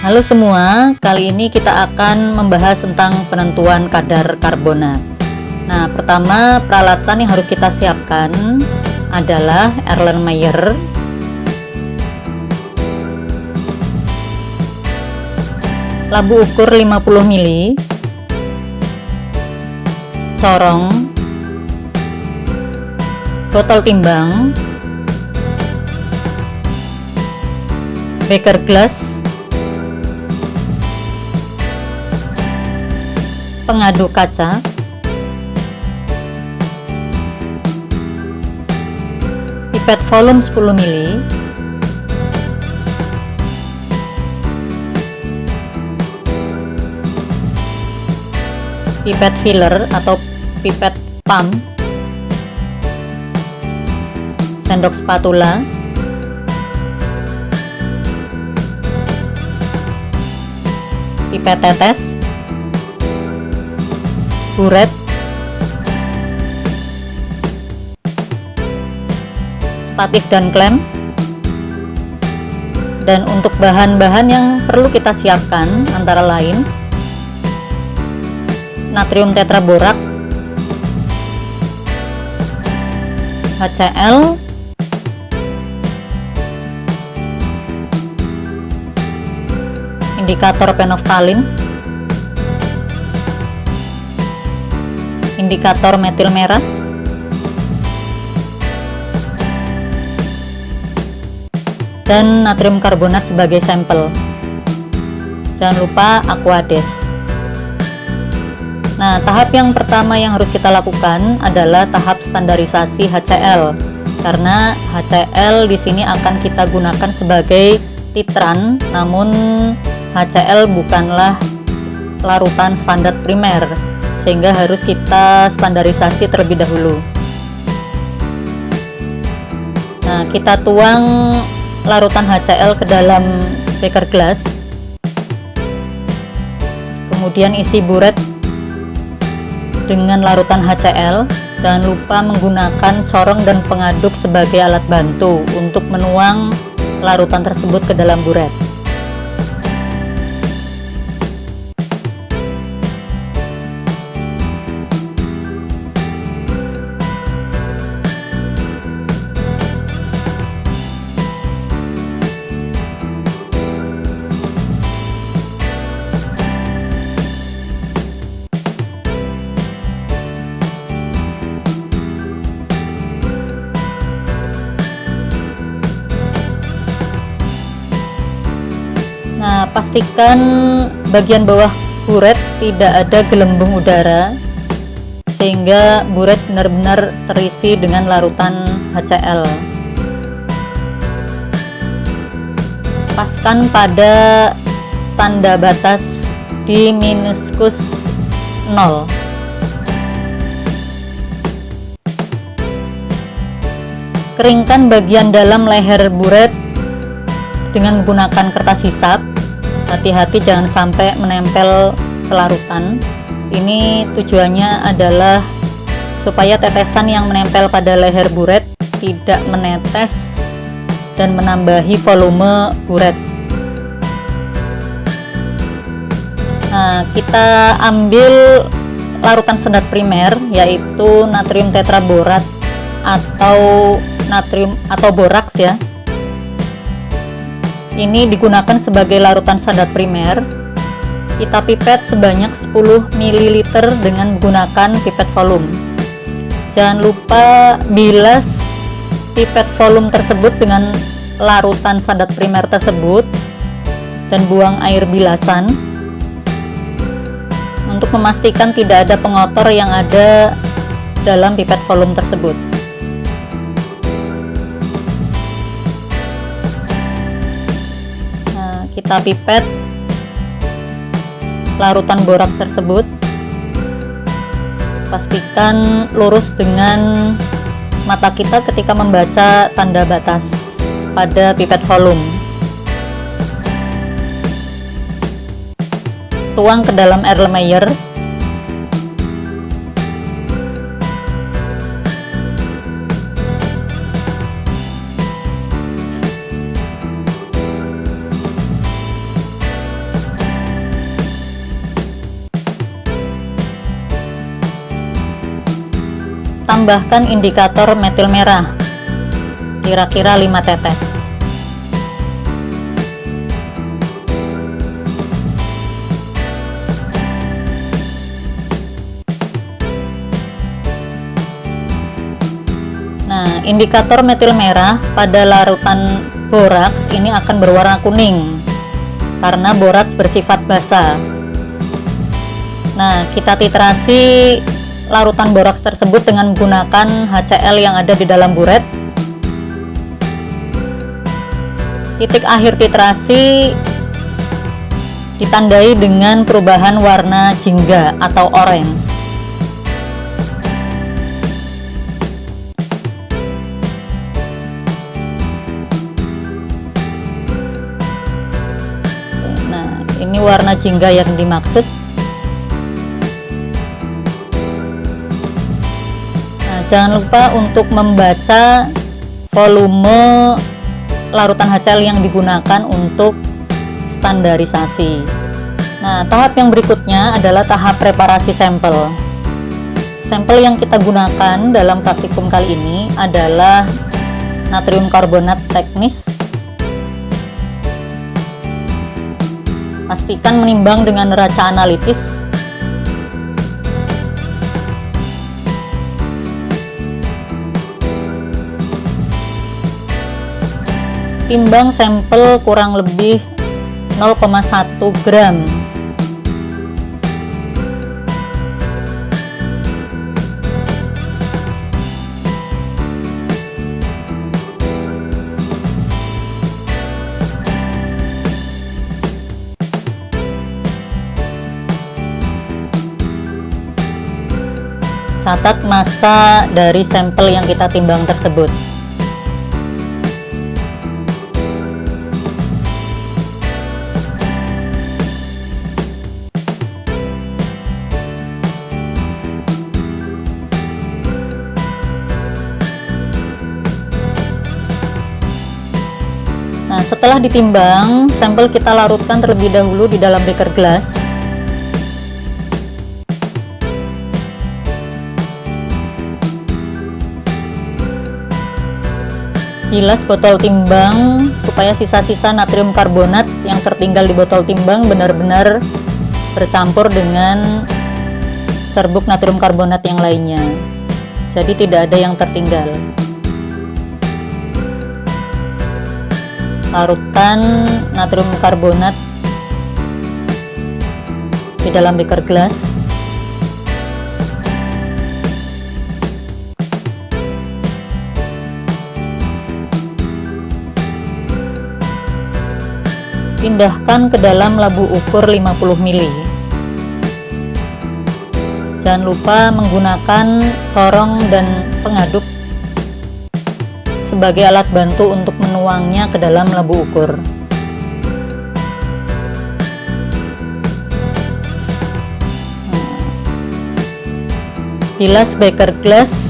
Halo semua, kali ini kita akan membahas tentang penentuan kadar karbonat. Nah, pertama peralatan yang harus kita siapkan adalah Erlenmeyer, labu ukur 50 ml, corong, botol timbang, beker gelas, pengaduk kaca, pipet volume 10 ml, pipet filler atau pipet pump, sendok spatula, pipet tetes, buret, spatif dan klem. Dan untuk bahan-bahan yang perlu kita siapkan antara lain natrium tetraborak, HCl, indikator penoftalin, indikator metil merah, dan natrium karbonat sebagai sampel. Jangan lupa Aquades. Nah, tahap yang pertama yang harus kita lakukan adalah tahap standarisasi HCl. Karena HCl di sini akan kita gunakan sebagai titran, namun HCl bukanlah larutan standar primer, sehingga harus kita standarisasi terlebih dahulu. Nah, kita tuang larutan HCl ke dalam beker gelas, kemudian isi buret dengan larutan HCl. Jangan lupa menggunakan corong dan pengaduk sebagai alat bantu untuk menuang larutan tersebut ke dalam buret. Nah, pastikan bagian bawah buret tidak ada gelembung udara, sehingga buret benar-benar terisi dengan larutan HCl. Paskan pada tanda batas di minuskus 0. Keringkan bagian dalam leher buret dengan menggunakan kertas hisap. Hati-hati jangan sampai menempel ke larutan. Ini tujuannya adalah supaya tetesan yang menempel pada leher buret tidak menetes dan menambahi volume buret. Nah, kita ambil larutan standar primer, yaitu natrium tetraborat atau natrium atau boraks ya. Ini digunakan sebagai larutan standar primer. Kita pipet sebanyak 10 ml dengan menggunakan pipet volume. Jangan lupa bilas pipet volume tersebut dengan larutan standar primer tersebut dan buang air bilasan untuk memastikan tidak ada pengotor yang ada dalam pipet volume tersebut. Kita pipet larutan borak tersebut. Pastikan lurus dengan mata kita ketika membaca tanda batas pada pipet volume. Tuang ke dalam Erlenmeyer. Tambahkan indikator metil merah, kira-kira 5 tetes. Nah, indikator metil merah pada larutan boraks ini akan berwarna kuning karena boraks bersifat basa. Nah, kita titrasi larutan boraks tersebut dengan menggunakan HCl yang ada di dalam buret. Titik akhir titrasi ditandai dengan perubahan warna jingga atau orange. Nah, ini warna jingga yang dimaksud. Jangan lupa untuk membaca volume larutan HCl yang digunakan untuk standarisasi. Nah, tahap yang berikutnya adalah tahap preparasi sampel. Sampel yang kita gunakan dalam praktikum kali ini adalah natrium karbonat teknis. Pastikan menimbang dengan neraca analitis. Timbang sampel kurang lebih 0,1 gram. Catat massa dari sampel yang kita timbang tersebut. Nah, setelah ditimbang, sampel kita larutkan terlebih dahulu di dalam beker gelas. Bilas botol timbang supaya sisa-sisa natrium karbonat yang tertinggal di botol timbang benar-benar bercampur dengan serbuk natrium karbonat yang lainnya. Jadi tidak ada yang tertinggal. Larutkan natrium karbonat di dalam beker gelas. Pindahkan ke dalam labu ukur 50 ml. Jangan lupa menggunakan corong dan pengaduk sebagai alat bantu untuk menuangnya ke dalam labu ukur. Bilas beker gelas.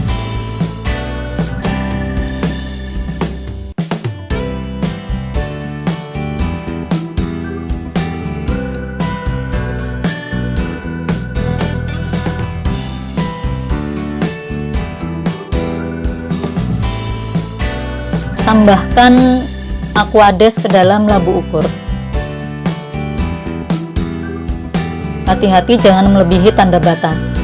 Tambahkan aquades ke dalam labu ukur. Hati-hati jangan melebihi tanda batas.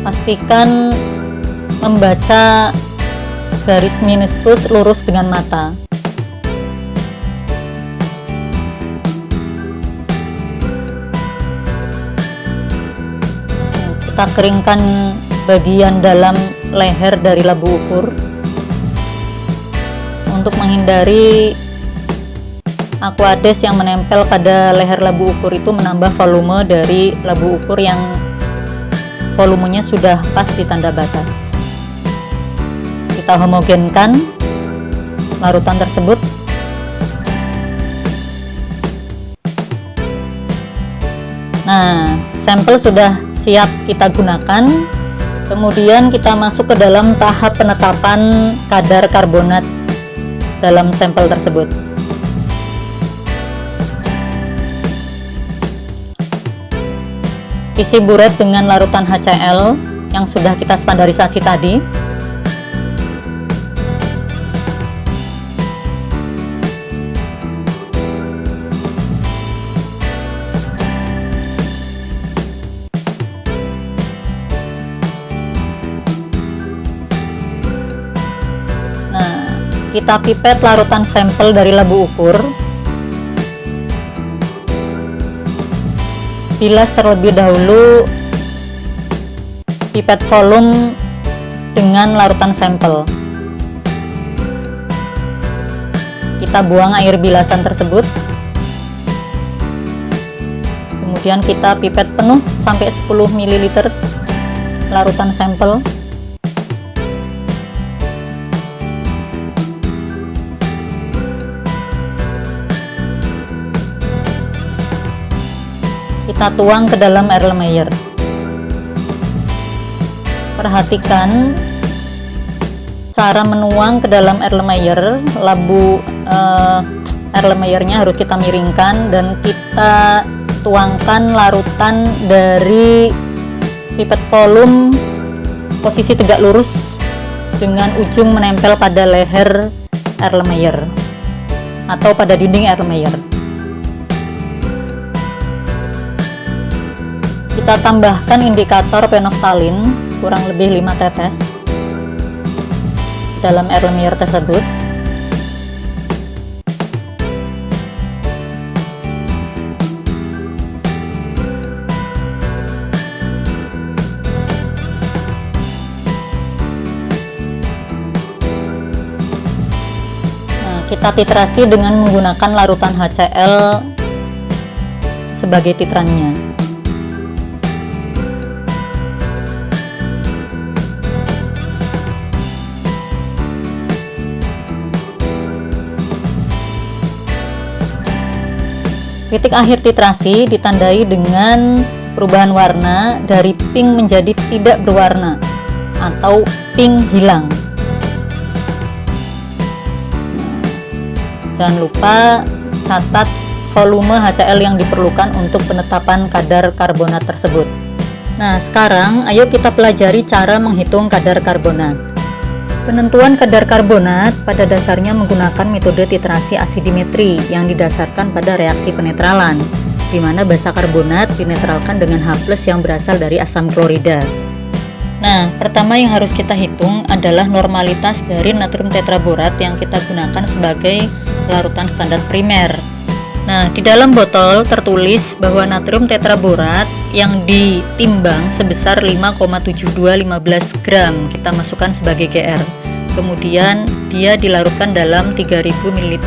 Pastikan membaca garis meniskus lurus dengan mata. Kita keringkan bagian dalam leher dari labu ukur untuk menghindari aquades yang menempel pada leher labu ukur itu menambah volume dari labu ukur yang volumenya sudah pas di tanda batas. Kita homogenkan larutan tersebut. Nah, sampel sudah siap kita gunakan. Kemudian kita masuk ke dalam tahap penetapan kadar karbonat dalam sampel tersebut. Isi buret dengan larutan HCl yang sudah kita standarisasi tadi. Nah, kita pipet larutan sampel dari labu ukur. Bilas terlebih dahulu pipet volume dengan larutan sampel. Kita buang air bilasan tersebut. Kemudian kita pipet penuh sampai 10 ml larutan sampel. Kita tuang ke dalam Erlenmeyer. Perhatikan cara menuang ke dalam Erlenmeyer. Labu Erlenmeyernya harus kita miringkan dan kita tuangkan larutan dari pipet volume posisi tegak lurus dengan ujung menempel pada leher Erlenmeyer atau pada dinding Erlenmeyer. Kita tambahkan indikator penoftalin kurang lebih 5 tetes dalam Erlenmeyer tersebut. Nah, kita titrasi dengan menggunakan larutan HCl sebagai titrannya. Titik akhir titrasi ditandai dengan perubahan warna dari pink menjadi tidak berwarna atau pink hilang. Jangan lupa catat volume HCl yang diperlukan untuk penetapan kadar karbonat tersebut. Nah, sekarang ayo kita pelajari cara menghitung kadar karbonat. Penentuan kadar karbonat pada dasarnya menggunakan metode titrasi asidimetri yang didasarkan pada reaksi penetralan, di mana basa karbonat dinetralkan dengan H+ yang berasal dari asam klorida. Nah, pertama yang harus kita hitung adalah normalitas dari natrium tetraborat yang kita gunakan sebagai larutan standar primer. Nah, di dalam botol tertulis bahwa natrium tetraborat yang ditimbang sebesar 5,7215 gram kita masukkan sebagai GR. Kemudian dia dilarutkan dalam 3000 ml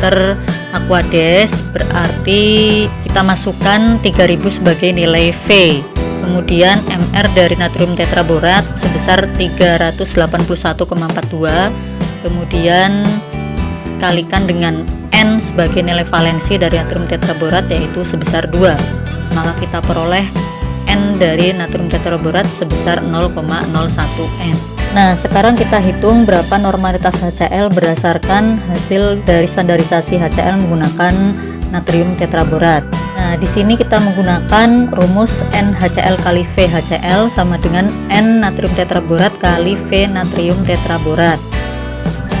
Aquades, berarti kita masukkan 3000 sebagai nilai V. Kemudian MR dari natrium tetraborat sebesar 381,42. Kemudian kalikan dengan N sebagai nilai valensi dari natrium tetraborat yaitu sebesar 2. Maka kita peroleh N dari natrium tetraborat sebesar 0,01 N. Nah, sekarang kita hitung berapa normalitas HCl berdasarkan hasil dari standarisasi HCl menggunakan natrium tetraborat. Nah, di sini kita menggunakan rumus NaHCl kali VHCl sama dengan N natrium tetraborat kali V natrium tetraborat.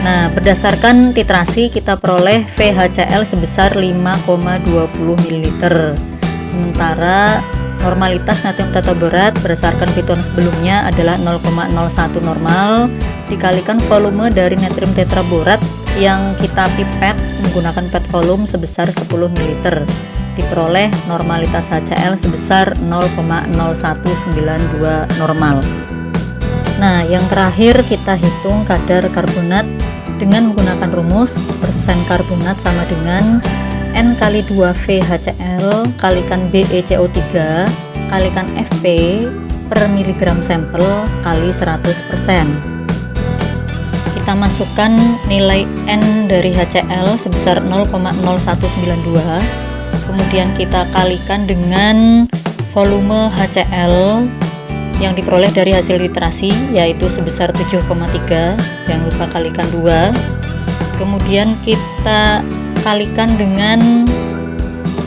Nah, berdasarkan titrasi kita peroleh VHCl sebesar 5,20 ml. Sementara normalitas natrium tetraborat berdasarkan perhitungan sebelumnya adalah 0,01 normal dikalikan volume dari natrium tetraborat yang kita pipet menggunakan pet volume sebesar 10 ml. Diperoleh normalitas HCl sebesar 0,0192 normal. Nah, yang terakhir kita hitung kadar karbonat dengan menggunakan rumus persen karbonat sama dengan N kali 2V HCl kalikan BeCO3 kalikan Fp per miligram sampel kali 100%. Kita masukkan nilai N dari HCl sebesar 0,0192, kemudian kita kalikan dengan volume HCl yang diperoleh dari hasil literasi yaitu sebesar 7,3, jangan lupa kalikan 2. Kemudian kita kalikan dengan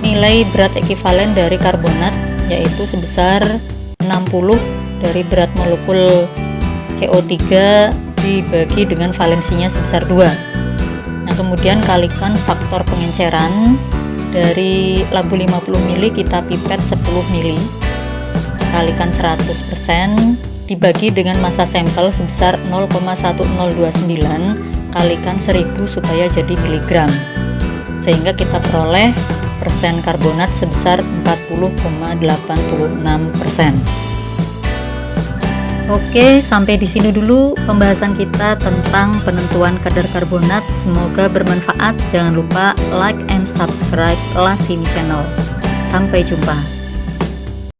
nilai berat ekivalen dari karbonat yaitu sebesar 60 dari berat molekul CO3 dibagi dengan valensinya sebesar 2. Nah, kemudian kalikan faktor pengenceran dari lampu 50 mili kita pipet 10 mili, kalikan 100% dibagi dengan massa sampel sebesar 0,1029 kalikan 1000 supaya jadi miligram, sehingga kita peroleh persen karbonat sebesar 40,86%. Oke, sampai di sini dulu pembahasan kita tentang penentuan kadar karbonat. Semoga bermanfaat. Jangan lupa like and subscribe Lasini Channel. Sampai jumpa.